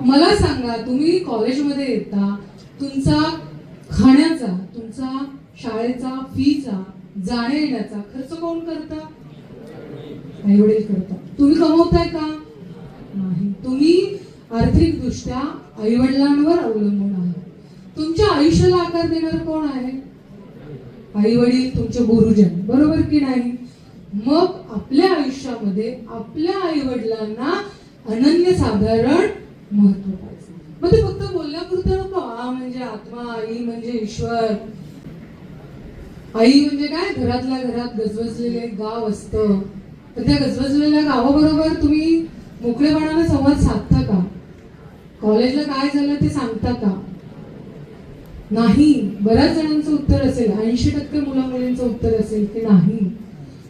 मला सांगा, तुम्ही कॉलेजमध्ये येता, तुमचा खाण्याचा, तुमचा शाळेचा फीचा, जाण्या येण्याचा खर्च कोण करतं? आई वडील करतात. तुम्ही कमवताय का? नाही. तुम्ही आर्थिक दृष्ट्या आई वडिलांवर अवलंबून आहात. तुमच्या आयुष्याला आकार देणार कोण आहे? आई वडील, तुमचे गुरुजन, बरोबर की नाही? मग आपल्या आयुष्यामध्ये आपल्या आई वडिलांना अनन्यसाधारण महत्व पाहिजे. मग ते फक्त बोलण्यापुरतं नको. म्हणजे आत्मा, आई म्हणजे ईश्वर. आई म्हणजे काय? घरातल्या घरात गजबजलेलं एक गाव असतं. पण त्या गजबजलेल्या गावाबरोबर तुम्ही मोकळेपणाने संवाद साधता का? कॉलेजला काय झालं ते सांगता का? नाही. बऱ्याच जणांचं उत्तर असेल, 80% मुला मुलींचं उत्तर असेल की नाही.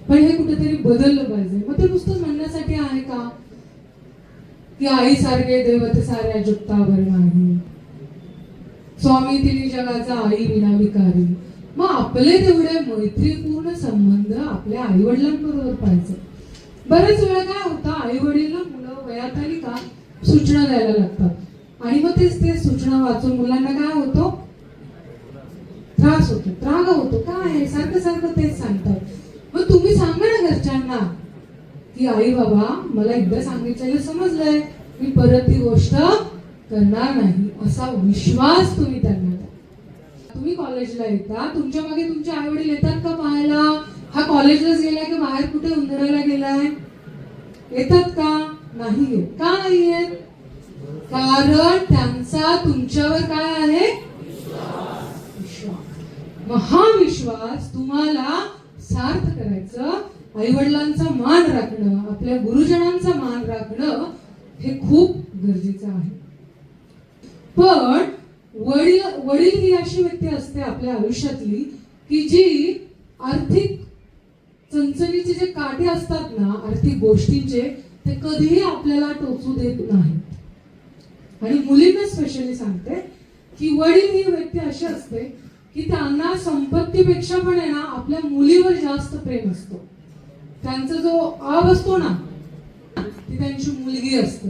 पण हे कुठेतरी बदललं पाहिजे. मग ते नुसतं म्हणण्यासाठी आहे का की आई सारखे देवते साऱ्या जगतावर नाही, स्वामी तिने जगाचा आई विना विकारी. मग आपले तेवढे मैत्रीपूर्ण संबंध आपल्या आई वडिलांबरोबर पाहिजे. बरेच वेळा काय होतं, आई वडीलला मुलं वयात आली का सूचना द्यायला लागतात आणि मग तेच ते सूचना वाचून मुलांना काय होतो? त्रास होतो, त्राग होतो. काय सारखं सारखं तेच सांगतात. मग तुम्ही सांगा ना घरच्यांना की आई बाबा, मला एकदा सांगितलेलं समजलंय, मी परत ती गोष्ट करणार नाही, असा विश्वास तुम्ही त्यांना द्या. तुम्ही कॉलेजला येता, तुमच्या मागे तुमचे आई वडील येतात का पाहायला? हा कॉलेजलाच गेलाय की बाहेर कुठे उंदरायला गेलाय? येतात का? नाही येत. का नाही येत? कारण त्यांचा तुमच्यावर काय आहे? महाविश्वास. तुम्हाला सार्थ करायचं, आई वडिलांचा मान राखणं, आपल्या गुरुजनांचा मान राखणं हे खूप गरजेचं आहे. पण वडील ही अशी व्यक्ती असते आपल्या आयुष्यातली की जी आर्थिक चणचणीचे जे काटे असतात ना, आर्थिक गोष्टींचे, ते कधीही आपल्याला टोचू देत नाहीत. आणि मुलींना स्पेशली सांगते की वडील ही व्यक्ती अशी असते की त्यांना संपत्तीपेक्षा पण आहे ना आपल्या मुलीवर जास्त प्रेम असतो. त्यांचा जो आव असतो ना, ती त्यांची मुलगी असते.